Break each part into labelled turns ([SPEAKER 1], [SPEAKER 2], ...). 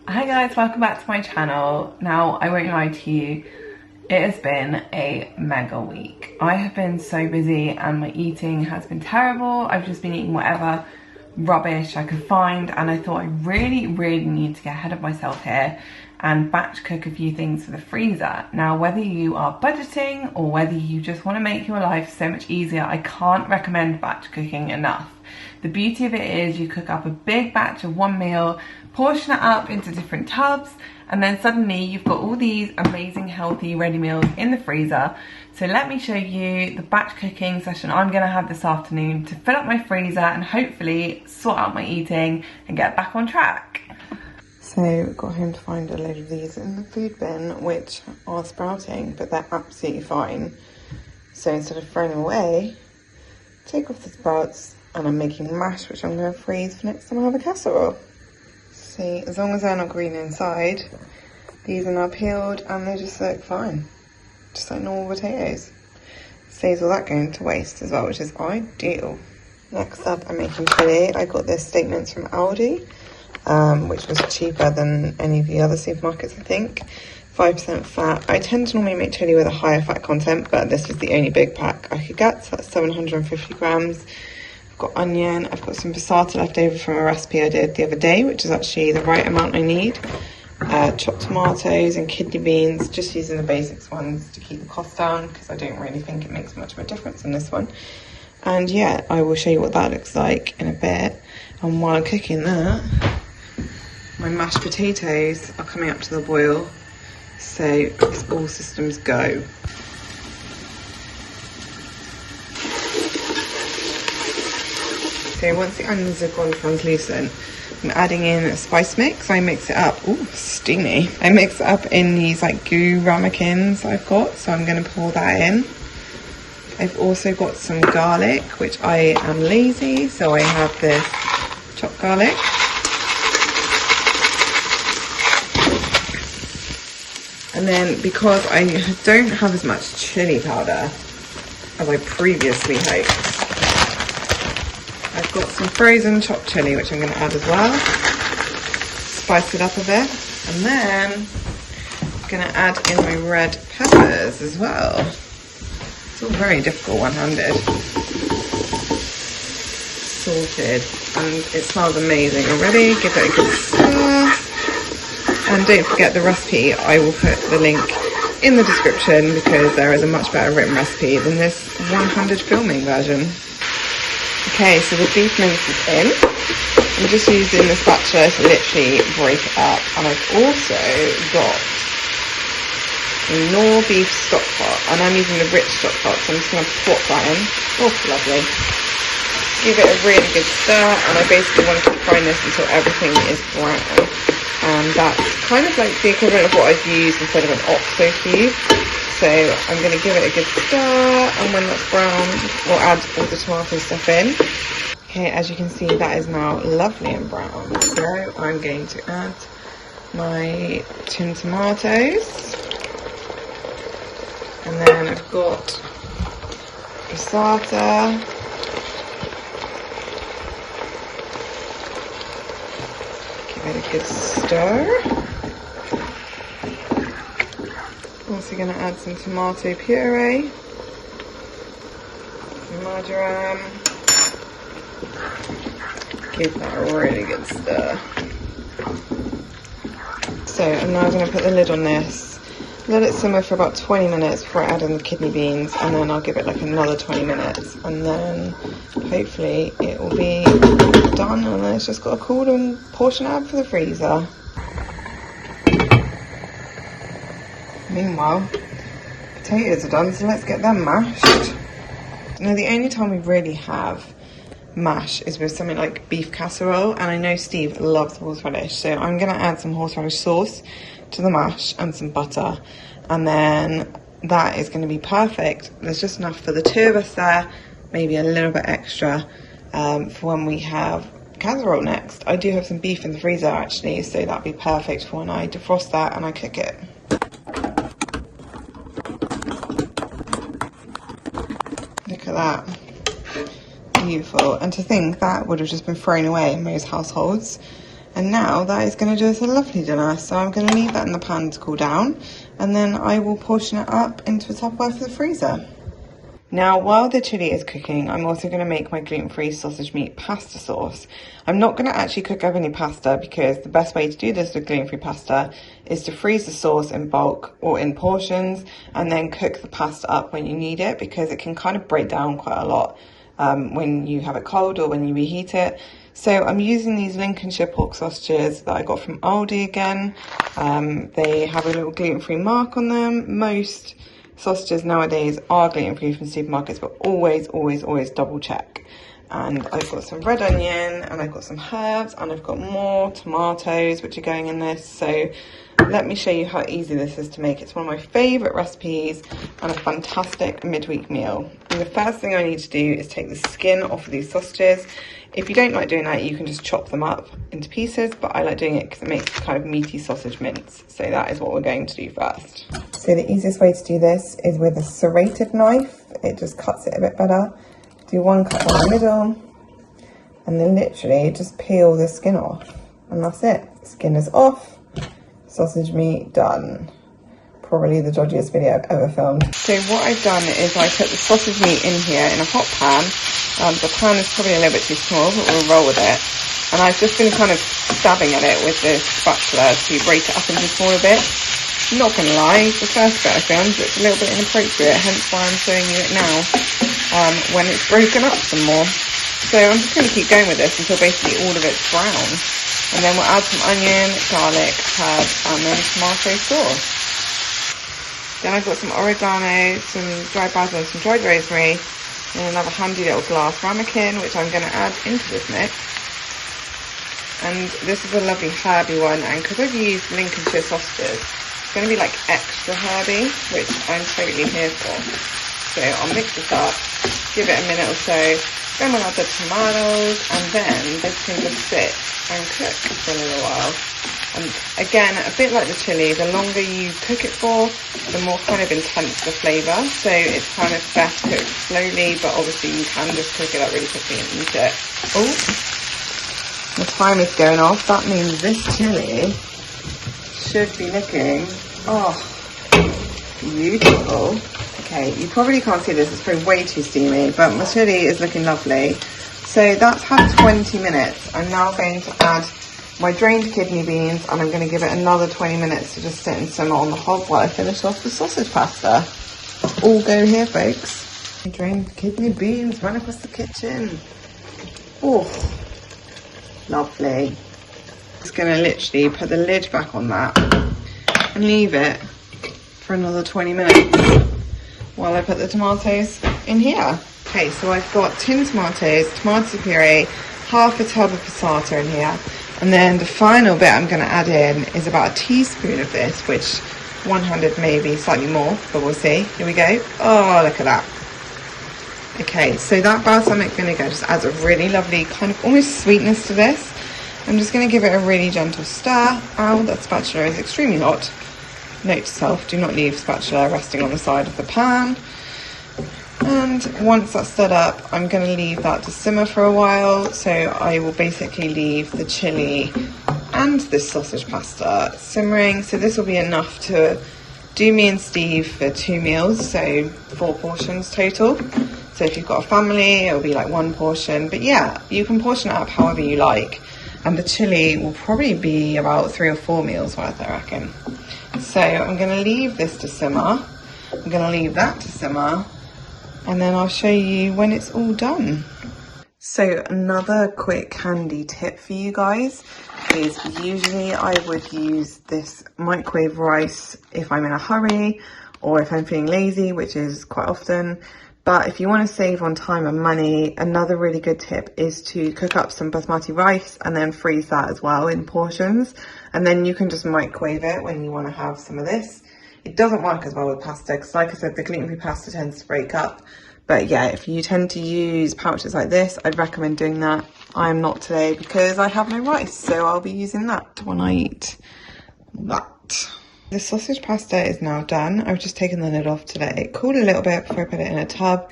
[SPEAKER 1] Hi guys, welcome back to my channel. Now, I won't lie to you, it has been a mega week. I have been so busy and my eating has been terrible. I've just been eating whatever rubbish I could find, and I thought I really need to get ahead of myself here and batch cook a few things for the freezer. Now, whether you are budgeting or whether you just want to make your life so much easier, I can't recommend batch cooking enough. The beauty of it is you cook up a big batch of one meal, portion it up into different tubs, and then suddenly you've got all these amazing healthy ready meals in the freezer. So let me show you the batch cooking session I'm going to have this afternoon to fill up my freezer and hopefully sort out my eating and get back on track. So got home to find a load of these in the food bin, which are sprouting, but they're absolutely fine. So instead of throwing them away, take off the sprouts, and I'm making mash, which I'm going to freeze for next time I have a casserole. See, as long as they're not green inside, these are now peeled and they just look fine. Just like normal potatoes. Saves all that going to waste as well, which is ideal. Next up, I'm making chili. I got this Statements from Aldi, which was cheaper than any of the other supermarkets, I think. 5% fat. I tend to normally make chili with a higher fat content, but this was the only big pack I could get, so that's 750 grams. I've got onion, I've got some passata left over from a recipe I did the other day, which is actually the right amount I need. Chopped tomatoes and kidney beans, just using the basics ones to keep the cost down, because I don't really think it makes much of a difference in this one. And yeah, I will show you what that looks like in a bit. And while I'm cooking that, my mashed potatoes are coming up to the boil, so it's all systems go. So once the onions have gone translucent, I'm adding in a spice mix. I mix it up. Ooh, steamy. I mix it up in these like goo ramekins I've got, so I'm going to pour that in. I've also got some garlic, which I am lazy, so I have this chopped garlic. And then because I don't have as much chili powder as I previously hoped, I've got some frozen chopped chili, which I'm going to add as well. Spice it up a bit. And then I'm going to add in my red peppers as well. It's all very difficult one-handed. Salted. And it smells amazing already. Give it a good stir. And don't forget the recipe. I will put the link in the description, because there is a much better written recipe than this one-handed filming version. Okay, so the beef mince is in. I'm just using the spatula to literally break it up. And I've also got a Knorr beef stock pot, and I'm using the rich stock pot, so I'm just going to plop that in. Oh, lovely. Give it a really good stir, and I basically want to keep frying this until everything is brown. And that's kind of like the equivalent of what I've used instead of an OXO cube. So I'm going to give it a good stir, and when that's brown, we'll add all the tomato stuff in. Okay, as you can see, that is now lovely and brown. So I'm going to add my tinned tomatoes. And then I've got passata. Give it a good stir. Also going to add some tomato puree, marjoram. Give that a really good stir. So I'm now going to put the lid on this, let it simmer for about 20 minutes before I add in the kidney beans, and then I'll give it like another 20 minutes, and then hopefully it will be done, and then it's just got to cool and portion out for the freezer. Meanwhile, potatoes are done, so let's get them mashed. Now, the only time we really have mash is with something like beef casserole, and I know Steve loves horseradish, so I'm going to add some horseradish sauce to the mash and some butter, and then that is going to be perfect. There's just enough for the two of us there, maybe a little bit extra for when we have casserole next. I do have some beef in the freezer actually, so that'll be perfect for when I defrost that and I cook it. Look at that. Beautiful. And to think that would have just been thrown away in most households. And now that is going to do us a lovely dinner. So I'm going to leave that in the pan to cool down, and then I will portion it up into a Tupperware for the freezer. Now, while the chili is cooking, I'm also going to make my gluten-free sausage meat pasta sauce. I'm not going to actually cook up any pasta, because the best way to do this with gluten-free pasta is to freeze the sauce in bulk or in portions, and then cook the pasta up when you need it, because it can kind of break down quite a lot when you have it cold or when you reheat it. So I'm using these Lincolnshire pork sausages that I got from Aldi again. They have a little gluten-free mark on them. Most sausages nowadays are gluten-free from supermarkets, but always double check. And I've got some red onion, and I've got some herbs, and I've got more tomatoes which are going in this. So let me show you how easy this is to make. It's one of my favourite recipes and a fantastic midweek meal. And the first thing I need to do is take the skin off of these sausages. If you don't like doing that, you can just chop them up into pieces, but I like doing it because it makes kind of meaty sausage mince. So that is what we're going to do first. So the easiest way to do this is with a serrated knife. It just cuts it a bit better. Do one cut down the middle, and then literally just peel the skin off, and that's it. Skin is off, sausage meat done. Probably the dodgiest video I've ever filmed. So what I've done is I put the sausage meat in here in a hot pan. The pan is probably a little bit too small, but we'll roll with it. And I've just been kind of stabbing at it with the spatula to break it up into smaller bits. Not gonna lie, the first bit I filmed it's a little bit inappropriate, hence why I'm showing you it now, when it's broken up some more. So I'm just gonna keep going with this until basically all of it's brown. And then we'll add some onion, garlic, herbs, and then tomato sauce. Then I've got some oregano, some dried basil, some dried rosemary, and another handy little glass ramekin, which I'm going to add into this mix. And this is a lovely herby one, and because I've used Lincolnshire sausages, it's going to be like extra herby, which I'm totally here for. So I'll mix this up, give it a minute or so, then we'll add the tomatoes, and then this can just sit and cook for a little while. And again, a bit like the chili, the longer you cook it for, the more kind of intense the flavour. So it's kind of best cooked slowly, but obviously you can just cook it up really quickly and eat it. Oh, the time is going off. That means this chili should be looking, oh, beautiful. Okay, you probably can't see this, it's probably way too steamy, but my chili is looking lovely. So that's had 20 minutes. I'm now going to add my drained kidney beans, and I'm going to give it another 20 minutes to just sit and simmer on the hob while I finish off the sausage pasta. All go here, folks. My drained kidney beans run across the kitchen. Oh, lovely. Just going to literally put the lid back on that and leave it for another 20 minutes while I put the tomatoes in here. Okay, so I've got tin tomatoes, tomato puree, half a tub of passata in here. And then the final bit I'm going to add in is about a teaspoon of this, which one-handed maybe slightly more, but we'll see. Here we go. Oh, look at that. Okay, so that balsamic vinegar just adds a really lovely kind of almost sweetness to this. I'm just going to give it a really gentle stir. Ow, that spatula is extremely hot. Note to self, do not leave spatula resting on the side of the pan. And once that's stirred up, I'm going to leave that to simmer for a while. So I will basically leave the chili and this sausage pasta simmering. So this will be enough to do me and Steve for 2 meals, so 4 portions total. So if you've got a family, it'll be like 1 portion. But yeah, you can portion it up however you like. And the chili will probably be about 3 or 4 meals worth, I reckon. So I'm going to leave this to simmer. I'm going to leave that to simmer. And then I'll show you when it's all done. So another quick handy tip for you guys is usually I would use this microwave rice if I'm in a hurry or if I'm feeling lazy, which is quite often. But if you want to save on time and money, another really good tip is to cook up some basmati rice and then freeze that as well in portions. And then you can just microwave it when you want to have some of this. It doesn't work as well with pasta because, like I said, the gluten-free pasta tends to break up. But yeah, if you tend to use pouches like this, I'd recommend doing that. I am not today because I have no rice, so I'll be using that when I eat that. The sausage pasta is now done. I've just taken the lid off to let it cool a little bit before I put it in a tub.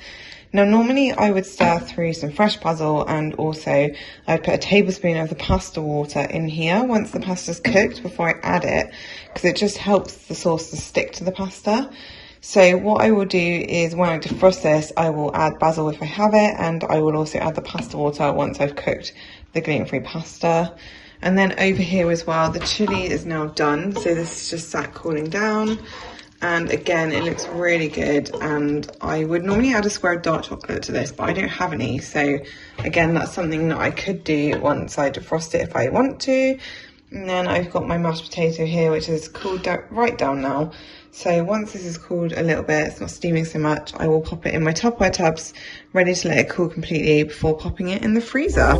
[SPEAKER 1] Now normally I would stir through some fresh basil, and also I'd put a tablespoon of the pasta water in here once the pasta's cooked before I add it, because it just helps the sauce to stick to the pasta. So what I will do is when I defrost this, I will add basil if I have it, and I will also add the pasta water once I've cooked the gluten-free pasta. And then over here as well, the chili is now done. So this is just sat cooling down. And again, it looks really good, and I would normally add a square of dark chocolate to this, but I don't have any. So again, that's something that I could do once I defrost it if I want to. And then I've got my mashed potato here, which is cooled right down now. So once this is cooled a little bit, it's not steaming so much, I will pop it in my Tupperware tubs, ready to let it cool completely before popping it in the freezer.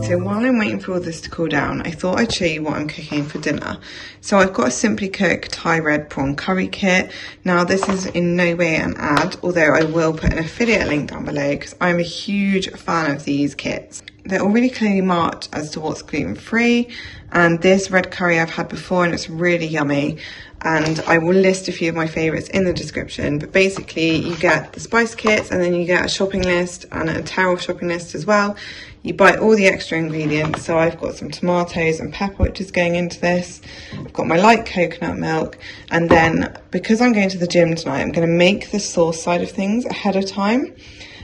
[SPEAKER 1] So while I'm waiting for all this to cool down, I thought I'd show you what I'm cooking for dinner. So I've got a Simply Cook Thai red prawn curry kit. Now this is in no way an ad, although I will put an affiliate link down below because I'm a huge fan of these kits. They're all really clearly marked as to what's gluten-free, and this red curry I've had before and it's really yummy. And I will list a few of my favourites in the description, but basically you get the spice kits and then you get a shopping list and a tariff shopping list as well. You buy all the extra ingredients. So I've got some tomatoes and pepper which is going into this. I've got my light coconut milk, and then because I'm going to the gym tonight, I'm going to make the sauce side of things ahead of time.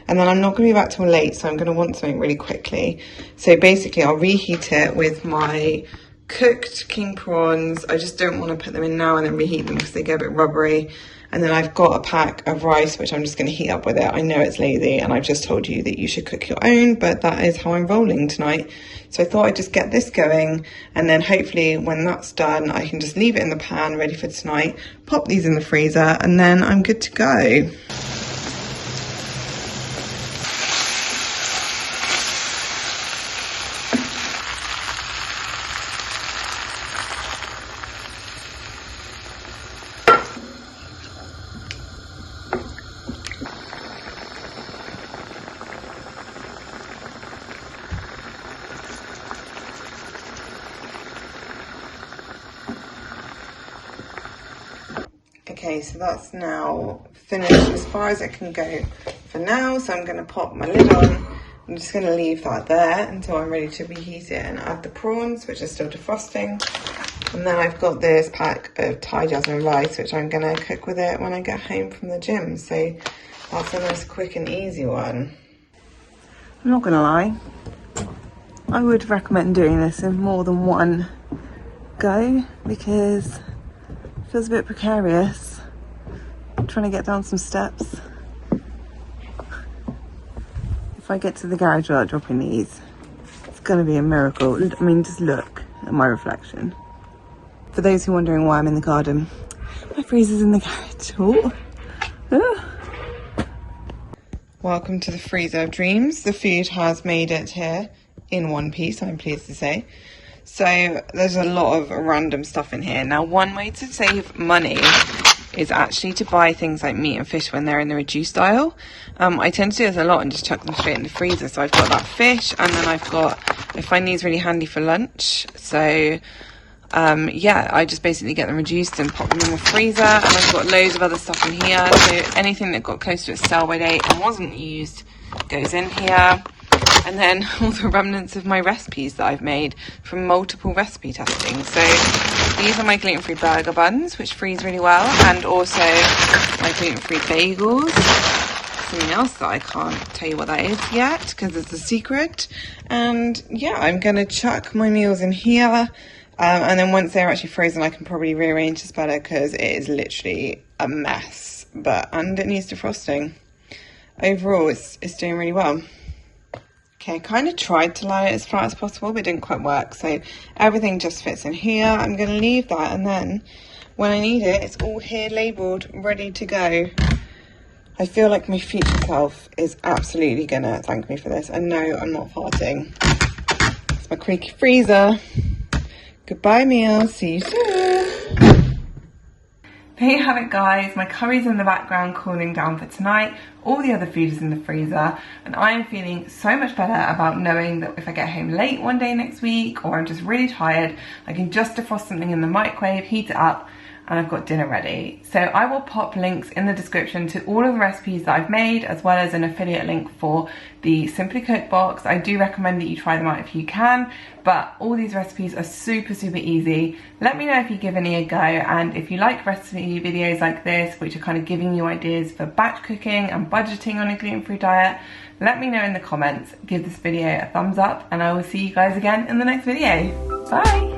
[SPEAKER 1] And then I'm not going to be back till late, so I'm going to want something really quickly. So basically I'll reheat it with my cooked king prawns. I just don't want to put them in now and then reheat them because they get a bit rubbery. And then I've got a pack of rice which I'm just going to heat up with it. I know it's lazy and I've just told you that you should cook your own, but that is how I'm rolling tonight. So I thought I'd just get this going, and then hopefully when that's done I can just leave it in the pan ready for tonight, pop these in the freezer, and then I'm good to go. Okay, so that's now finished as far as it can go for now. So I'm going to pop my lid on. I'm just going to leave that there until I'm ready to reheat it and add the prawns, which are still defrosting. And then I've got this pack of Thai jasmine rice, which I'm going to cook with it when I get home from the gym. So that's a nice quick and easy one. I'm not going to lie, I would recommend doing this in more than one go because it feels a bit precarious trying to get down some steps. If I get to the garage without dropping these, it's going to be a miracle. I mean, just look at my reflection. For those who are wondering why I'm in the garden, my freezer's in the garage. Oh. Welcome to the freezer of dreams. The food has made it here in one piece, I'm pleased to say. So there's a lot of random stuff in here. Now, one way to save money is actually to buy things like meat and fish when they're in the reduced aisle. I tend to do this a lot and just chuck them straight in the freezer. So I've got that fish, and then I find these really handy for lunch. So yeah, I just basically get them reduced and pop them in the freezer. And I've got loads of other stuff in here. So anything that got close to its sell-by date and wasn't used goes in here. And then all the remnants of my recipes that I've made from multiple recipe testing. So these are my gluten-free burger buns, which freeze really well, and also my gluten-free bagels. Something else that I can't tell you what that is yet because it's a secret. And yeah, I'm going to chuck my meals in here. And then once they're actually frozen, I can probably rearrange this better because it is literally a mess. And it needs defrosting. Overall, it's doing really well. Okay, I kind of tried to lie it as flat as possible, but it didn't quite work. So everything just fits in here. I'm going to leave that, and then when I need it, it's all here labelled, ready to go. I feel like my future self is absolutely gonna thank me for this. And no, I'm not farting. It's my creaky freezer. Goodbye meal, see you soon. There you have it guys, my curry's in the background cooling down for tonight. All the other food is in the freezer and I am feeling so much better about knowing that if I get home late one day next week or I'm just really tired, I can just defrost something in the microwave, heat it up, and I've got dinner ready. So I will pop links in the description to all of the recipes that I've made, as well as an affiliate link for the Simply Cook box. I do recommend that you try them out if you can, but all these recipes are super easy. Let me know if you give any a go, and if you like recipe videos like this, which are kind of giving you ideas for batch cooking and budgeting on a gluten-free diet, let me know in the comments. Give this video a thumbs up, and I will see you guys again in the next video. Bye!